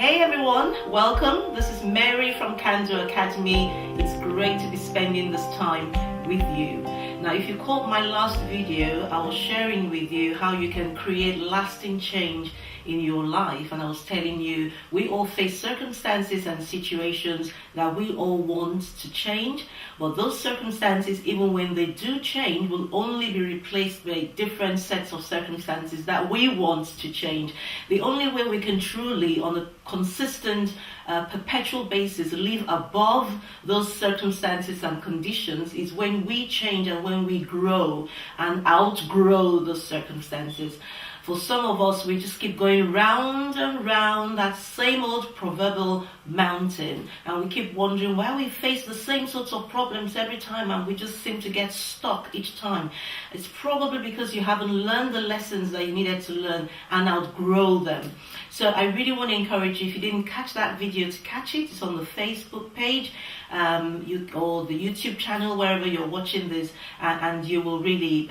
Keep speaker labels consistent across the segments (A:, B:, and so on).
A: Hey everyone, welcome. This is Mary from Kando Academy. It's great to be spending this time with you. Now, if you caught my last video, I was sharing with you how you can create lasting change in your life, and I was telling you we all face circumstances and situations that we all want to change, but those circumstances, even when they do change, will only be replaced by different sets of circumstances that we want to change. The only way we can truly, on a consistent, perpetual basis, live above those circumstances and conditions is when we change and when we grow and outgrow those circumstances. For some of us, we just keep going round and round that same old proverbial mountain, and we keep wondering why we face the same sorts of problems every time and we just seem to get stuck each time. It's probably because you haven't learned the lessons that you needed to learn and outgrow them. So I really want to encourage you, if you didn't catch that video, to catch it. It's on the Facebook page or the YouTube channel, wherever you're watching this, and you will really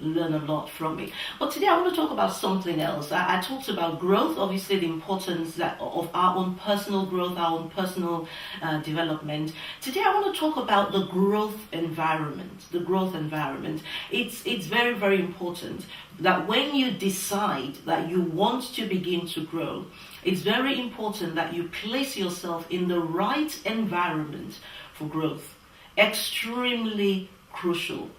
A: learn a lot from it. But today I want to talk about something else. I talked about growth, obviously the importance of our own personal growth, our own personal development. Today I want to talk about the growth environment. The growth environment. It's very, very important that when you decide that you want to begin to grow, it's very important that you place yourself in the right environment for growth. Extremely crucial.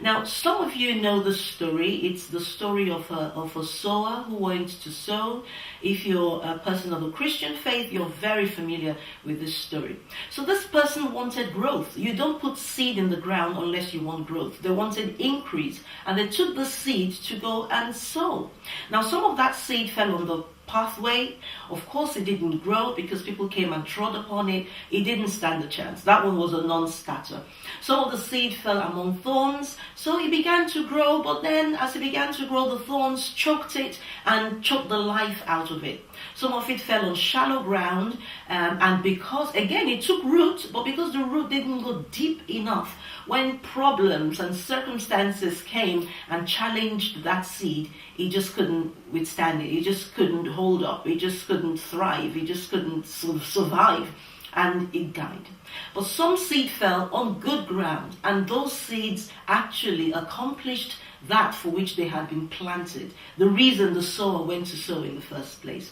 A: Now, some of you know the story. It's the story of a sower who went to sow. If you're a person of the Christian faith, you're very familiar with this story. So this person wanted growth. You don't put seed in the ground unless you want growth. They wanted increase, and they took the seed to go and sow. Now, some of that seed fell on the pathway. Of course, it didn't grow because people came and trod upon it. It didn't stand a chance. That one was a non-starter. Some of the seed fell among thorns, so it began to grow, but then as it began to grow, the thorns choked it and choked the life out of it. Some of it fell on shallow ground, and because, again, it took root, but because the root didn't go deep enough, when problems and circumstances came and challenged that seed, it just couldn't withstand it. It just couldn't hold up. It just couldn't thrive. It just couldn't survive, and it died. But some seed fell on good ground, and those seeds actually accomplished that for which they had been planted, the reason the sower went to sow in the first place.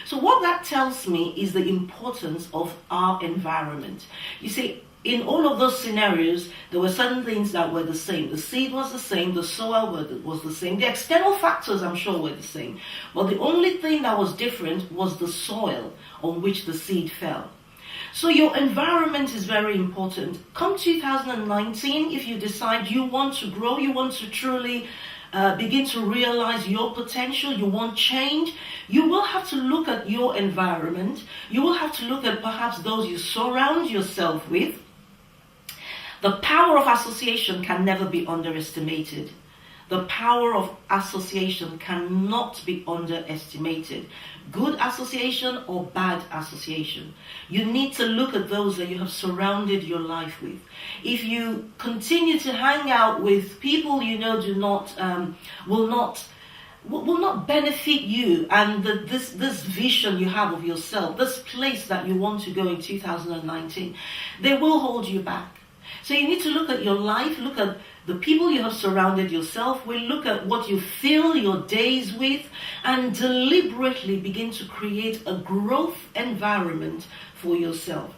A: So what that tells me is the importance of our environment. You see, in all of those scenarios, there were certain things that were the same. The seed was the same, the sower was the same, the external factors, I'm sure, were the same. But the only thing that was different was the soil on which the seed fell. So your environment is very important. Come 2019, if you decide you want to grow, you want to truly begin to realize your potential, you want change, you will have to look at your environment. You will have to look at perhaps those you surround yourself with. The power of association can never be underestimated. The power of association cannot be underestimated. Good association or bad association. You need to look at those that you have surrounded your life with. If you continue to hang out with people you know will not benefit you and this vision you have of yourself, this place that you want to go in 2019, they will hold you back. So you need to look at your life, look at the people you have surrounded yourself with, look at what you fill your days with, and deliberately begin to create a growth environment for yourself.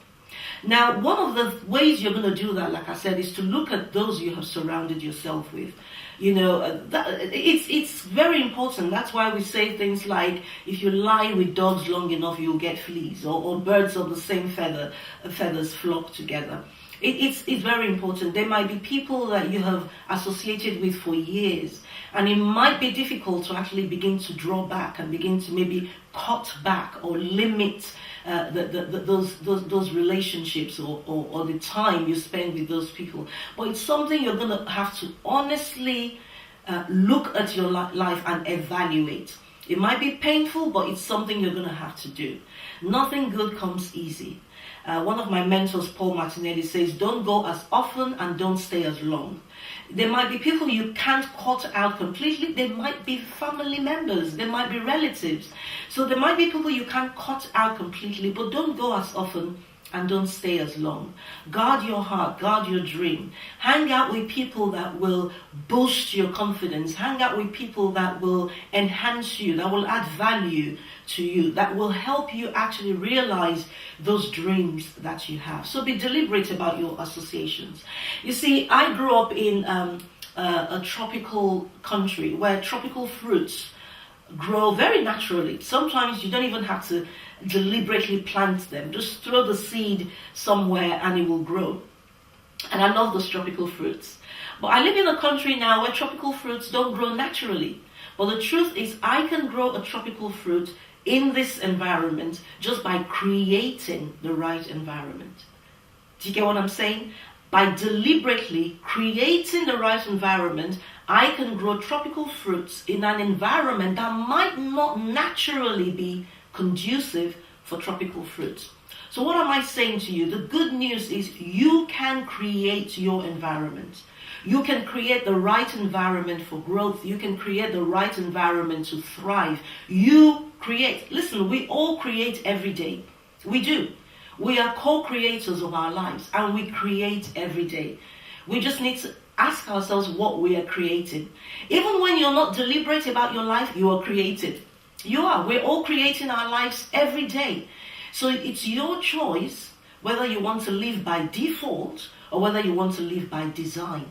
A: Now, one of the ways you're going to do that, like I said, is to look at those you have surrounded yourself with. You know, it's very important. That's why we say things like, if you lie with dogs long enough, you'll get fleas, or birds of the same feathers flock together. It's very important. There might be people that you have associated with for years, and it might be difficult to actually begin to draw back and begin to maybe cut back or limit those relationships or the time you spend with those people. But it's something you're going to have to honestly look at your life and evaluate. It might be painful, but it's something you're going to have to do. Nothing good comes easy. One of my mentors, Paul Martinelli, says, don't go as often and don't stay as long. There might be people you can't cut out completely. There might be family members. There might be relatives. So there might be people you can't cut out completely, but don't go as often and don't stay as long. Guard your heart, guard your dream. Hang out with people that will boost your confidence. Hang out with people that will enhance you, that will add value to you, that will help you actually realize those dreams that you have. So be deliberate about your associations. You see, I grew up in a tropical country where tropical fruits grow very naturally. Sometimes you don't even have to deliberately plant them. Just throw the seed somewhere and it will grow. And I love those tropical fruits. But I live in a country now where tropical fruits don't grow naturally. But the truth is, I can grow a tropical fruit in this environment just by creating the right environment. Do you get what I'm saying? By deliberately creating the right environment, I can grow tropical fruits in an environment that might not naturally be conducive for tropical fruits. So what am I saying to you? The good news is you can create your environment. You can create the right environment for growth. You can create the right environment to thrive. You create. Listen, we all create every day. We do. We are co-creators of our lives and we create every day. We just need to ask ourselves what we are creating. Even when you're not deliberate about your life, you are created. You are. We're all creating our lives every day. So it's your choice whether you want to live by default or whether you want to live by design.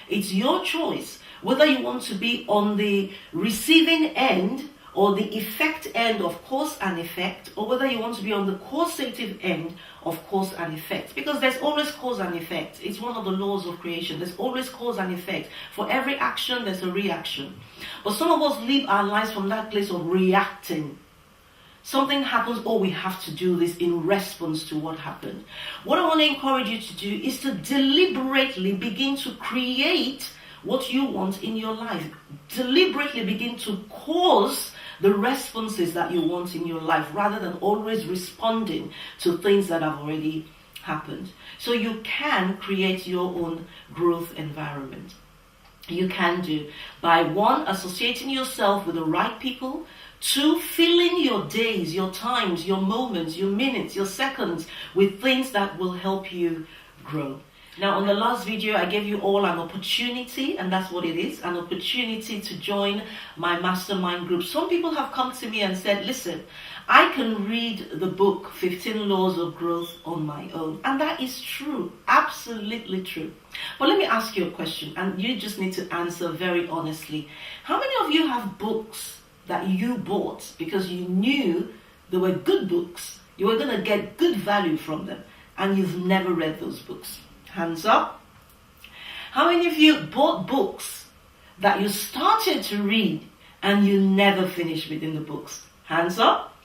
A: It's your choice whether you want to be on the receiving end or the effect end of cause and effect, or whether you want to be on the causative end of cause and effect. Because there's always cause and effect. It's one of the laws of creation. There's always cause and effect. For every action, there's a reaction. But some of us live our lives from that place of reacting. Something happens, oh, we have to do this in response to what happened. What I want to encourage you to do is to deliberately begin to create what you want in your life. Deliberately begin to cause the responses that you want in your life rather than always responding to things that have already happened. So you can create your own growth environment. You can do by 1, associating yourself with the right people. 2, filling your days, your times, your moments, your minutes, your seconds with things that will help you grow. Now, on the last video, I gave you all an opportunity, and that's what it is, an opportunity to join my mastermind group. Some people have come to me and said, listen, I can read the book 15 Laws of Growth on my own. And that is true, absolutely true. But let me ask you a question, and you just need to answer very honestly. How many of you have books that you bought because you knew they were good books, you were going to get good value from them, and you've never read those books? Hands up. How many of you bought books that you started to read and you never finished reading the books? Hands up.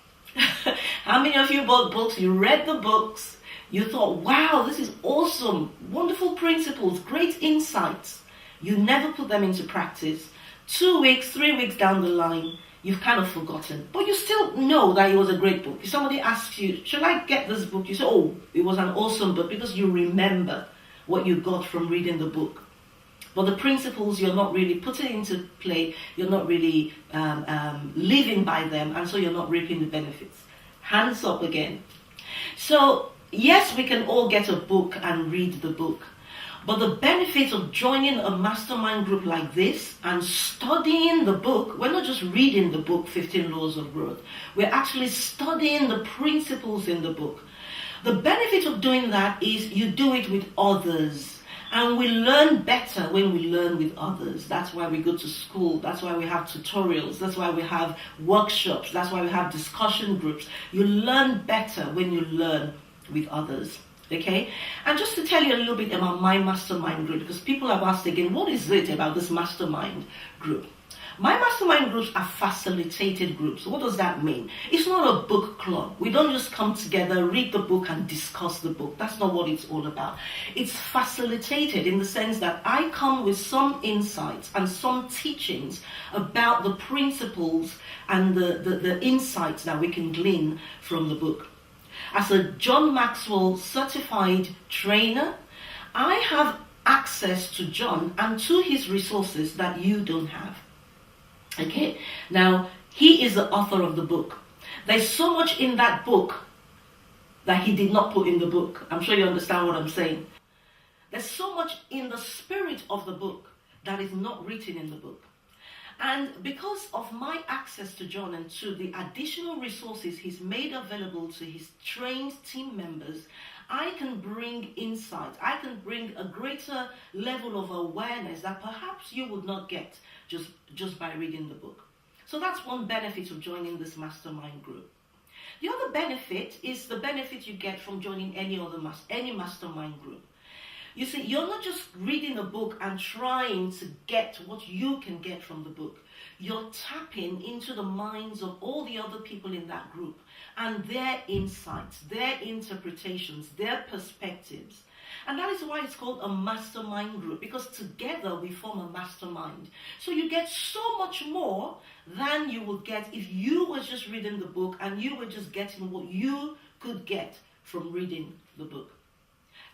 A: How many of you bought books, you read the books, you thought, wow, this is awesome, wonderful principles, great insights. You never put them into practice. 2 weeks, 3 weeks down the line, you've kind of forgotten. But you still know that it was a great book. If somebody asks you, should I get this book? You say, oh, it was an awesome book, because you remember what you got from reading the book. But the principles, you're not really putting into play, you're not really living by them, and so you're not reaping the benefits. Hands up again. So, yes, we can all get a book and read the book. But the benefit of joining a mastermind group like this and studying the book, we're not just reading the book, 15 Laws of Growth. We're actually studying the principles in the book. The benefit of doing that is you do it with others. And we learn better when we learn with others. That's why we go to school. That's why we have tutorials. That's why we have workshops. That's why we have discussion groups. You learn better when you learn with others. Okay? And just to tell you a little bit about my mastermind group, because people have asked again, what is it about this mastermind group? My mastermind groups are facilitated groups. What does that mean? It's not a book club. We don't just come together, read the book and discuss the book. That's not what it's all about. It's facilitated in the sense that I come with some insights and some teachings about the principles and the insights that we can glean from the book. As a John Maxwell certified trainer, I have access to John and to his resources that you don't have. Okay, now he is the author of the book. There's so much in that book that he did not put in the book. I'm sure you understand what I'm saying. There's so much in the spirit of the book that is not written in the book. And because of my access to John and to the additional resources he's made available to his trained team members, I can bring insight. I can bring a greater level of awareness that perhaps you would not get just by reading the book. So that's one benefit of joining this mastermind group. The other benefit is the benefit you get from joining any mastermind group. You see, you're not just reading a book and trying to get what you can get from the book. You're tapping into the minds of all the other people in that group and their insights, their interpretations, their perspectives. And that is why it's called a mastermind group, because together we form a mastermind. So you get so much more than you would get if you were just reading the book and you were just getting what you could get from reading the book.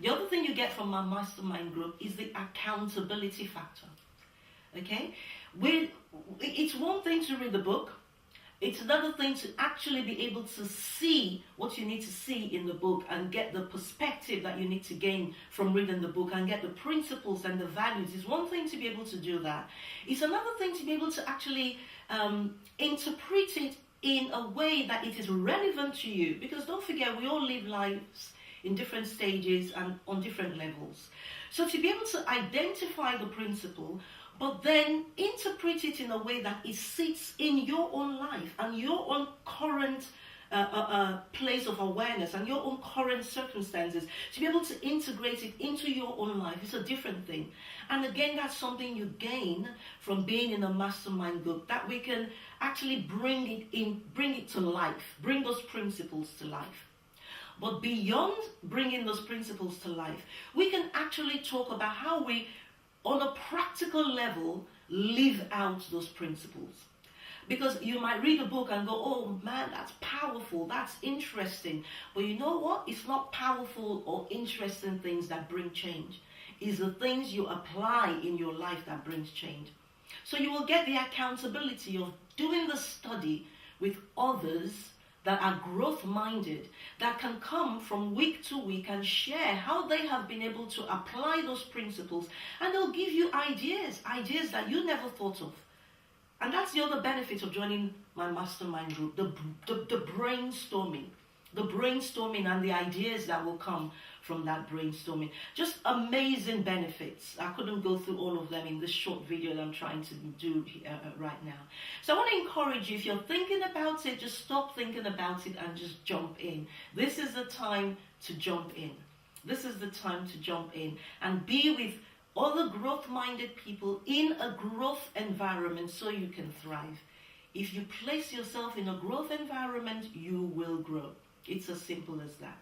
A: The other thing you get from my mastermind group is the accountability factor. Okay? It's one thing to read the book. It's another thing to actually be able to see what you need to see in the book and get the perspective that you need to gain from reading the book and get the principles and the values. It's one thing to be able to do that. It's another thing to be able to actually interpret it in a way that it is relevant to you. Because don't forget, we all live lives in different stages and on different levels. So to be able to identify the principle, but then interpret it in a way that it sits in your own life and your own current place of awareness and your own current circumstances, to be able to integrate it into your own life is a different thing. And again, that's something you gain from being in a mastermind group, that we can actually bring it to life, bring those principles to life. But beyond bringing those principles to life, we can actually talk about how we, on a practical level, live out those principles. Because you might read a book and go, oh man, that's powerful, that's interesting. But you know what? It's not powerful or interesting things that bring change. It's the things you apply in your life that brings change. So you will get the accountability of doing the study with others that are growth-minded, that can come from week to week and share how they have been able to apply those principles, and they'll give you ideas that you never thought of. And that's the other benefit of joining my mastermind group, the brainstorming and the ideas that will come from that brainstorming. Just amazing benefits. I couldn't go through all of them in this short video that I'm trying to do right now. So I want to encourage you, if you're thinking about it, just stop thinking about it and just jump in. This is the time to jump in. This is the time to jump in and be with other growth-minded people in a growth environment so you can thrive. If you place yourself in a growth environment, you will grow. It's as simple as that.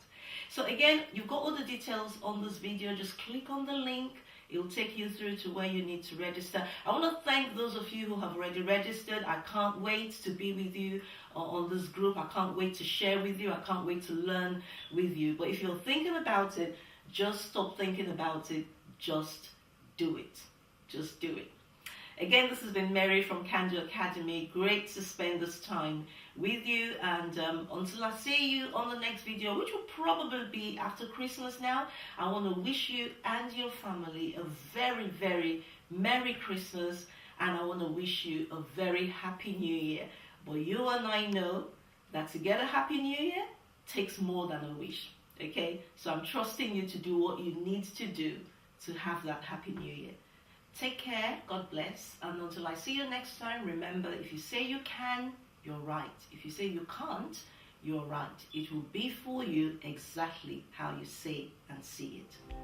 A: So again, you've got all the details on this video. Just click on the link. It'll take you through to where you need to register. I want to thank those of you who have already registered. I can't wait to be with you on this group. I can't wait to share with you. I can't wait to learn with you. But if you're thinking about it, just stop thinking about it. Just do it. Just do it. Again, this has been Mary from Can Do Academy. Great to spend this time with you, and until I see you on the next video, which will probably be after Christmas now, I want to wish you and your family a very, very Merry Christmas, and I want to wish you a very Happy New Year. But you and I know that to get a Happy New Year takes more than a wish, okay? So I'm trusting you to do what you need to do to have that Happy New Year. Take care, God bless, and until I see you next time, remember, if you say you can, you're right. If you say you can't, you're right. It will be for you exactly how you say and see it.